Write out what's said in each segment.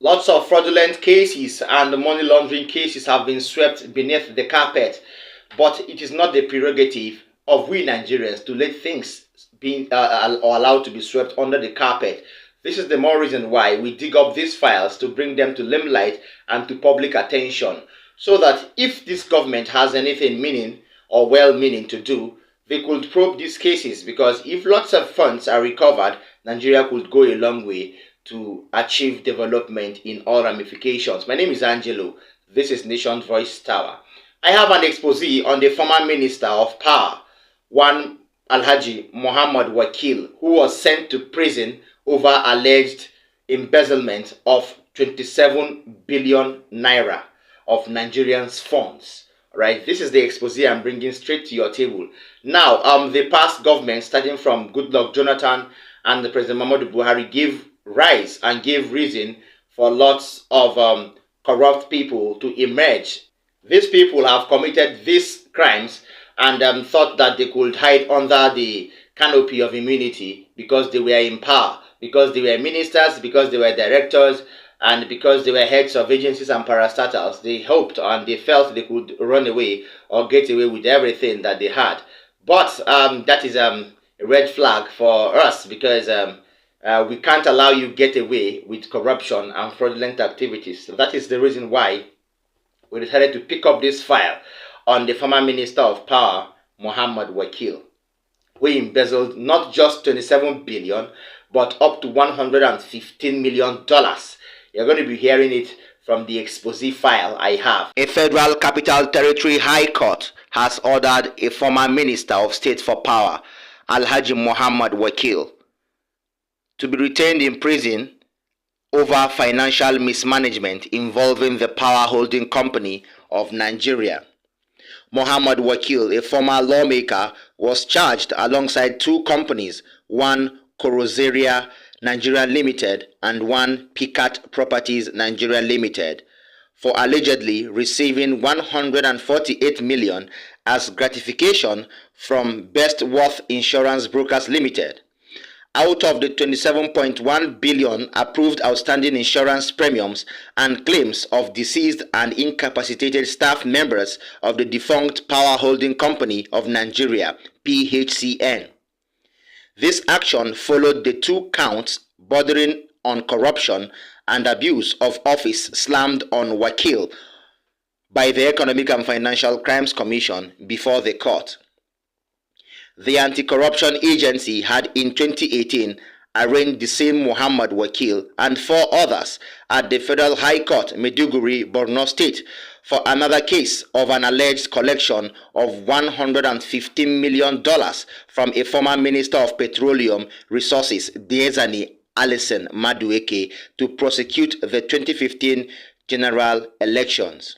Lots of fraudulent cases and money laundering cases have been swept beneath the carpet, but it is not the prerogative of we Nigerians to let things be or allowed to be swept under the carpet. This is the more reason why we dig up these files to bring them to limelight and to public attention, so that if this government has anything meaning or well-meaning to do, they could probe these cases, because if lots of funds are recovered, Nigeria could go a long way to achieve development in all ramifications. My name is Angelo. This is Nation Voice Tower. I have an expose on the former Minister of Power, one Alhaji Muhammad Wakil, who was sent to prison over alleged embezzlement of 27 billion naira of Nigerians' funds. Right, this is the expose I'm bringing straight to your table. Now, the past government, starting from Goodluck Jonathan and the President Muhammadu Buhari, gave rise and gave reason for lots of corrupt people to emerge. These people have committed these crimes and thought that they could hide under the canopy of immunity because they were in power, because they were ministers, because they were directors, and because they were heads of agencies and parastatals. They hoped and they felt they could run away or get away with everything that they had. But that is a red flag for us, because we can't allow you get away with corruption and fraudulent activities. So that is the reason why we decided to pick up this file on the former Minister of Power, Muhammad Wakil, who embezzled not just 27 billion, but up to $115 million. You're going to be hearing it from the expose file I have. A Federal Capital Territory High Court has ordered a former Minister of State for Power, Alhaji Muhammad Wakil, to be retained in prison over financial mismanagement involving the power holding company of Nigeria. Muhammad Wakil, a former lawmaker, was charged alongside two companies, one Corozeria Nigeria Limited and one Picat Properties Nigeria Limited, for allegedly receiving 148 million as gratification from Best Worth Insurance Brokers Limited. Out of the 27.1 billion approved outstanding insurance premiums and claims of deceased and incapacitated staff members of the defunct Power Holding Company of Nigeria, PHCN. This action followed the two counts bordering on corruption and abuse of office slammed on Wakil by the Economic and Financial Crimes Commission before the court. The Anti-Corruption Agency had in 2018 arraigned the same Muhammad Wakil and four others at the Federal High Court, Maiduguri, Borno State, for another case of an alleged collection of $115 million from a former Minister of Petroleum Resources, Diezani Alison Madueke, to prosecute the 2015 general elections.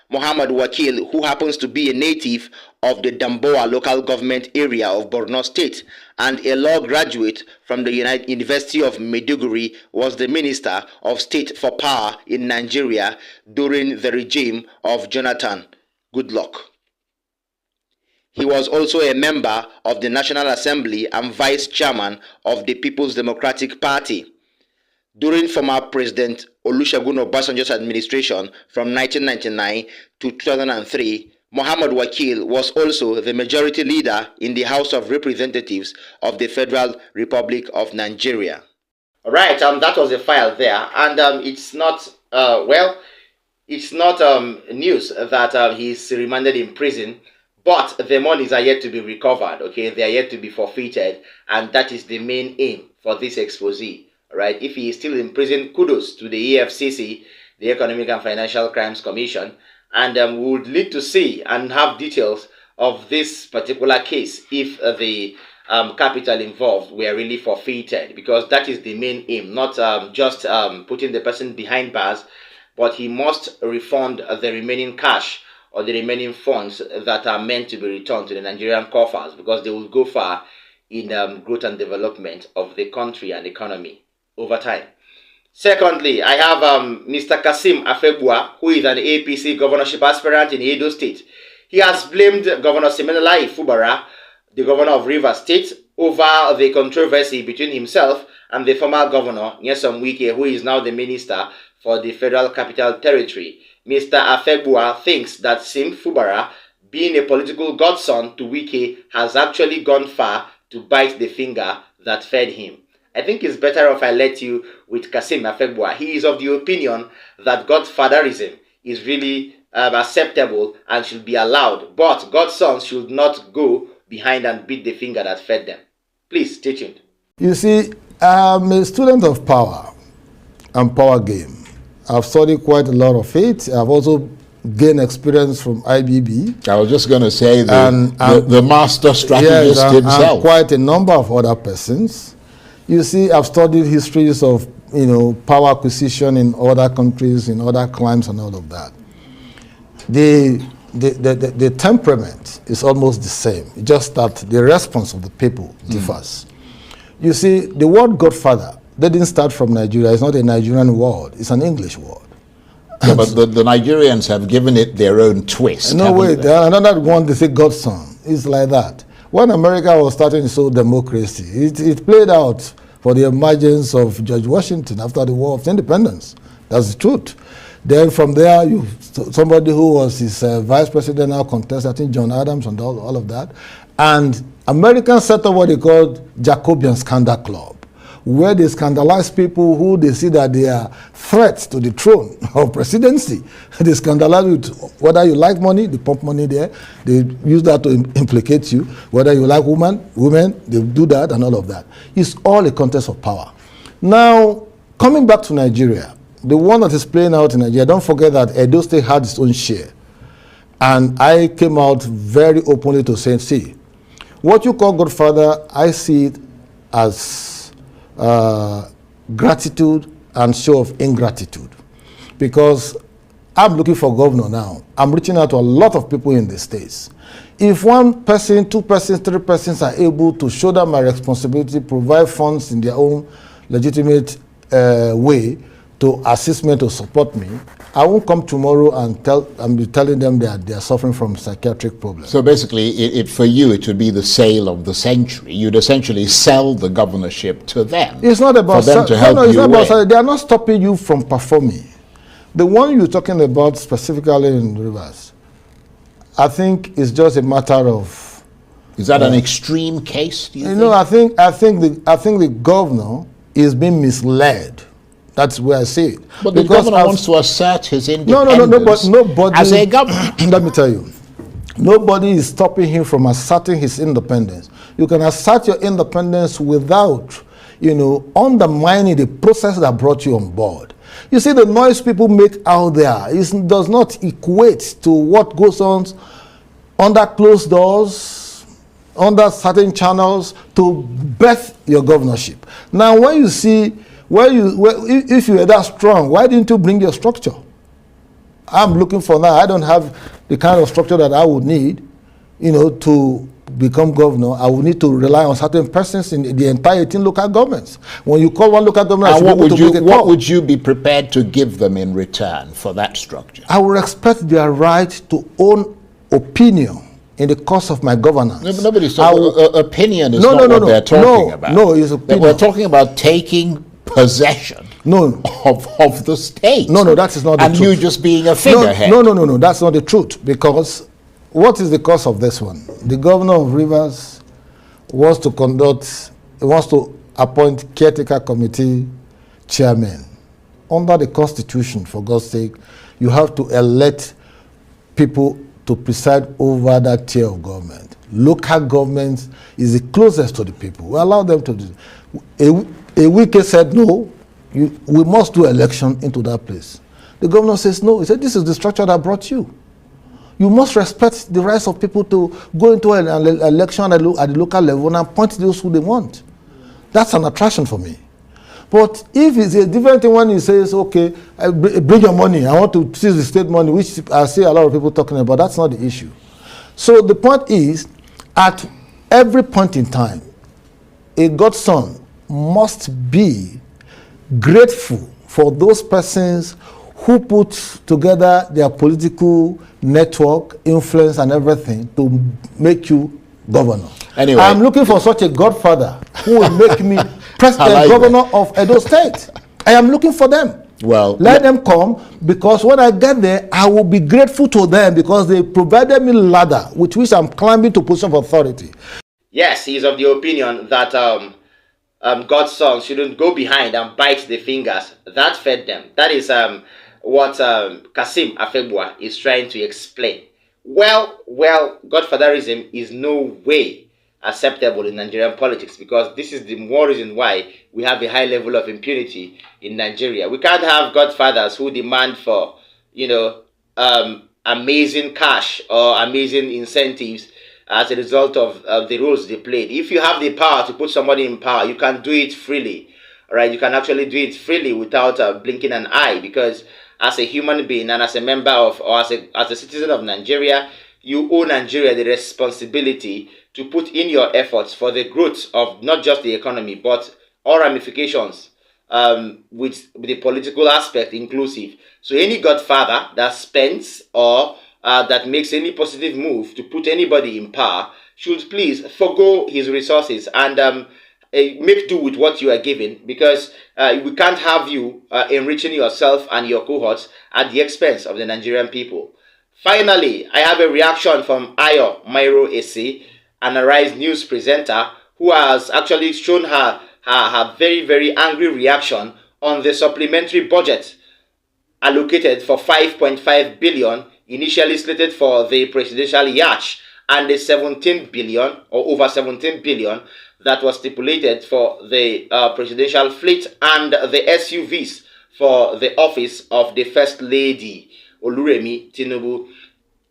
Muhammad Wakil, who happens to be a native of the Damboa local government area of Borno State and a law graduate from the University of Maiduguri, was the Minister of State for Power in Nigeria during the regime of Jonathan Goodluck. He was also a member of the National Assembly and Vice Chairman of the People's Democratic Party. During former President Olusegun Obasanjo's administration from 1999 to 2003, Muhammad Wakil was also the majority leader in the House of Representatives of the Federal Republic of Nigeria. Alright, that was a file there, and it's not, it's not news that he's remanded in prison, but the monies are yet to be recovered, okay? They are yet to be forfeited, and that is the main aim for this expose. Right? If he is still in prison, kudos to the EFCC, the Economic and Financial Crimes Commission, and we would need to see and have details of this particular case if the capital involved were really forfeited, because that is the main aim, not just putting the person behind bars, but he must refund the remaining cash or the remaining funds that are meant to be returned to the Nigerian coffers, because they will go far in growth and development of the country and economy over time. Secondly, I have Mr. Kasim Afebua, who is an APC governorship aspirant in Edo State. He has blamed Governor Siminalayi Fubara, the governor of Rivers State, over the controversy between himself and the former governor, Nyesom Wike, who is now the minister for the Federal Capital Territory. Mr. Afegbua thinks that Sim Fubara, being a political godson to Wike, has actually gone far to bite the finger that fed him. I think it's better if I let you with Kasim Afegbua. He is of the opinion that godfatherism is really acceptable and should be allowed, but godsons should not go behind and beat the finger that fed them. Please, stay tuned. You see, I'm a student of power and power game. I've studied quite a lot of it. I've also gained experience from IBB. I was just going to say the master strategist himself. And quite a number of other persons. You see, I've studied histories of, power acquisition in other countries, in other climes and all of that. The temperament is almost the same, just that the response of the people differs. You see, the word godfather, they didn't start from Nigeria. It's not a Nigerian word. It's an English word. Yeah, but the Nigerians have given it their own twist. No, wait. Another one, they say godson. It's like that. When America was starting its own democracy, it played out for the emergence of George Washington after the War of Independence. That's the truth. Then from there, somebody who was his vice president now contested, I think John Adams and all of that. And Americans set up what they called Jacobean Scandal Club, where they scandalize people who they see that they are threats to the throne of presidency. They scandalize with whether you like money, they pump money there. They use that to implicate you. Whether you like women, they do that and all of that. It's all a contest of power. Now, coming back to Nigeria, the one that is playing out in Nigeria, don't forget that Edo State had its own share. And I came out very openly to say, see, what you call godfather, I see it as gratitude and show of ingratitude. Because I'm looking for governor now. I'm reaching out to a lot of people in the states. If one person, two persons, three persons are able to shoulder my responsibility, provide funds in their own legitimate way to assist me, to support me, I won't come tomorrow and be telling them that they are suffering from psychiatric problems. So basically, for you, it would be the sale of the century. You'd essentially sell the governorship to them. It's not about for them to help it's you not about, they are not stopping you from performing. The one you're talking about specifically in Rivers, I think it's just a matter of. Is that an extreme case? Do you think? No, I think the governor is being misled. That's where I see it. But the governor wants to assert his independence nobody, as a governor. Let me tell you, nobody is stopping him from asserting his independence. You can assert your independence without, undermining the process that brought you on board. You see, the noise people make out there does not equate to what goes on under closed doors, under certain channels to birth your governorship. Now, when you see, if you were that strong, why didn't you bring your structure? I'm looking for now. I don't have the kind of structure that I would need, to become governor. I would need to rely on certain persons in the entire 18 local governments. When you call one local government, what would you be prepared to give them in return for that structure? I would respect their right to own opinion in the course of my governance. No, nobody's talking. Opinion is not what they're talking about. No, it's opinion. We're talking about taking possession of the state. No, that is not the truth. And you just being a figurehead. No, that's not the truth. Because what is the cause of this one? The governor of Rivers wants to appoint caretaker committee chairman. Under the Constitution, for God's sake, you have to elect people to preside over that tier of government. Local government is the closest to the people. We allow them to do it. A Wike said, no, we must do election into that place. The governor says, no. He said, this is the structure that brought you. You must respect the rights of people to go into an election at the local level and appoint those who they want. That's an attraction for me. But if it's a different thing when he says, okay, bring your money, I want to seize the state money, which I see a lot of people talking about, that's not the issue. So the point is, at every point in time, a godson must be grateful for those persons who put together their political network, influence, and everything to make you governor. Anyway. I'm looking for such a godfather who will make me president, like governor of Edo State. I am looking for them. Well, let them come, because when I get there, I will be grateful to them because they provided me ladder with which I'm climbing to position of authority. Yes, he's of the opinion that God's son shouldn't go behind and bite the fingers. That fed them. That is what Kasim Afebua is trying to explain. Well, godfatherism is no way acceptable in Nigerian politics, because this is the more reason why we have a high level of impunity in Nigeria. We can't have godfathers who demand for, amazing cash or amazing incentives as a result of the roles they played. If you have the power to put somebody in power, you can do it freely, right? You can actually do it freely without blinking an eye, because as a human being and as a member of, or as a citizen of Nigeria, you owe Nigeria the responsibility to put in your efforts for the growth of not just the economy, but all ramifications with the political aspect inclusive. So any godfather that spends or that makes any positive move to put anybody in power should please forgo his resources and make do with what you are given, because we can't have you enriching yourself and your cohorts at the expense of the Nigerian people. Finally, I have a reaction from Ayo Mairo Ese, an Arise News presenter, who has actually shown her very, very angry reaction on the supplementary budget allocated for 5.5 billion initially slated for the presidential yacht, and the 17 billion or over 17 billion that was stipulated for the presidential fleet and the SUVs for the office of the First Lady Oluremi Tinubu.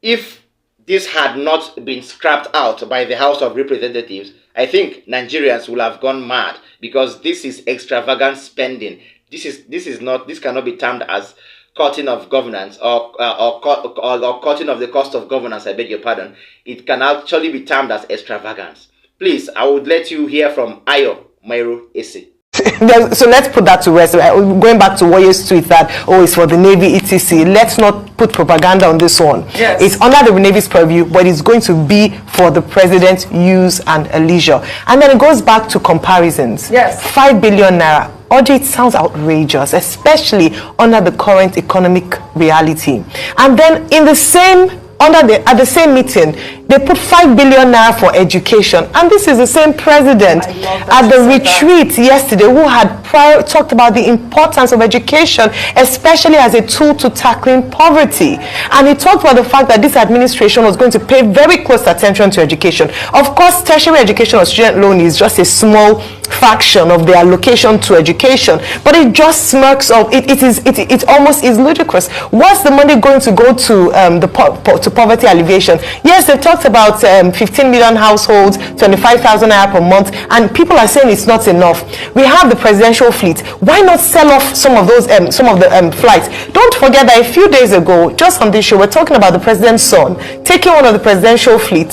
If this had not been scrapped out by the House of Representatives, I think Nigerians will have gone mad, because this is extravagant spending. This cannot be termed as cutting of governance or cutting of the cost of governance. I beg your pardon. It can actually be termed as extravagance. Please, I would let you hear from Ayo Mairo Ese. So let's put that to rest. Going back to Warrior's tweet that, it's for the Navy, etc. Let's not put propaganda on this one. Yes. It's under the Navy's purview, but it's going to be for the president's use and leisure. And then it goes back to comparisons. Yes. 5 billion naira. It sounds outrageous, especially under the current economic reality. And then at the same meeting, they put 5 billion naira for education, and this is the same president at the retreat yesterday who had talked about the importance of education, especially as a tool to tackling poverty. And he talked about the fact that this administration was going to pay very close attention to education. Of course, tertiary education or student loan is just a small fraction of the allocation to education, but it just smirks of it. It almost is ludicrous. What's the money going to go to to poverty alleviation? Yes, they talked about 15 million households, 25,000 naira per month, and people are saying it's not enough. We have the presidential fleet. Why not sell off some of those flights? Don't forget that a few days ago, just on this show, we're talking about the president's son taking one of the presidential fleet,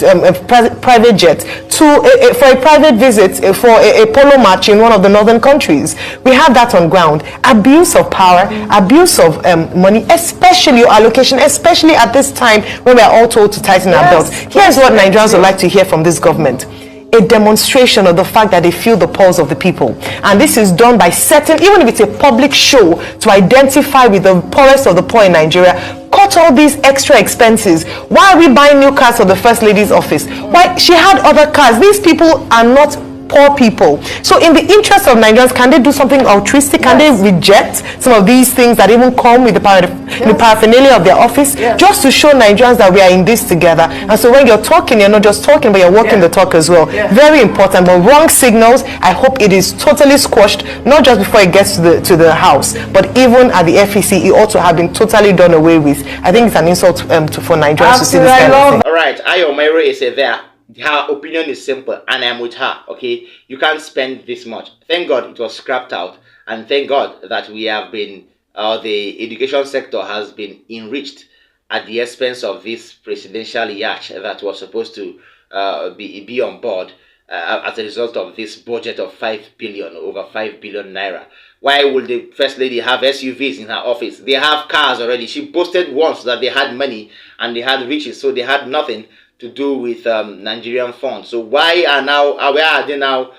private jet, for a private visit for a polo match in one of the northern countries. We have that on ground. Abuse of power, abuse of money, especially allocation, especially at this time when we are all told to tighten our belts. Here's what Nigerians would like to hear from this government: a demonstration of the fact that they feel the pulse of the people. And this is done by even if it's a public show, to identify with the poorest of the poor in Nigeria. Cut all these extra expenses. Why are we buying new cars for the First Lady's office? Why? She had other cars. These people are not poor people. So in the interest of Nigerians, can they do something altruistic? Can they reject some of these things that even come with the paraphernalia of their office, just to show Nigerians that we are in this together? And so when you're talking, you're not just talking, but you're walking the talk as well. Very important. But wrong signals, I hope it is totally squashed, not just before it gets to the House, but even at the FEC, it ought to have been totally done away with. I think it's an insult for Nigerians to see this kind of thing. All right, Ayo Mairo is there. Her opinion is simple, and I'm with her. Okay, you can't spend this much. Thank God it was scrapped out, and thank God that we have been the education sector has been enriched at the expense of this presidential yacht that was supposed to be on board as a result of this budget of 5 billion, over 5 billion naira. Why would the First Lady have SUVs in her office? They have cars already. She boasted once that they had money and they had riches, so they had nothing to do with Nigerian funds. So why are they now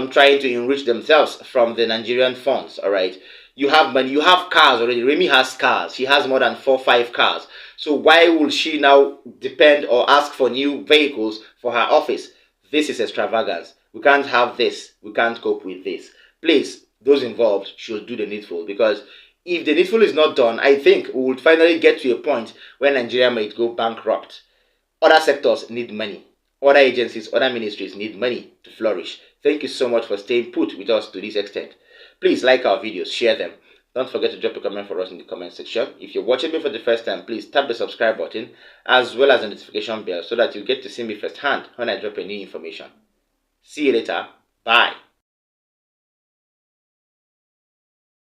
trying to enrich themselves from the Nigerian funds? All right, you have money, you have cars already. Remy has cars. She has more than 4-5 cars. So why will she now depend or ask for new vehicles for her office? This is extravagance. We can't have this. We can't cope with this. Please, those involved should do the needful, because if the needful is not done, I think we will finally get to a point where Nigeria might go bankrupt. Other sectors need money. Other agencies, other ministries need money to flourish. Thank you so much for staying put with us to this extent. Please like our videos, share them. Don't forget to drop a comment for us in the comment section. If you're watching me for the first time, please tap the subscribe button as well as the notification bell so that you get to see me firsthand when I drop a new information. See you later. Bye.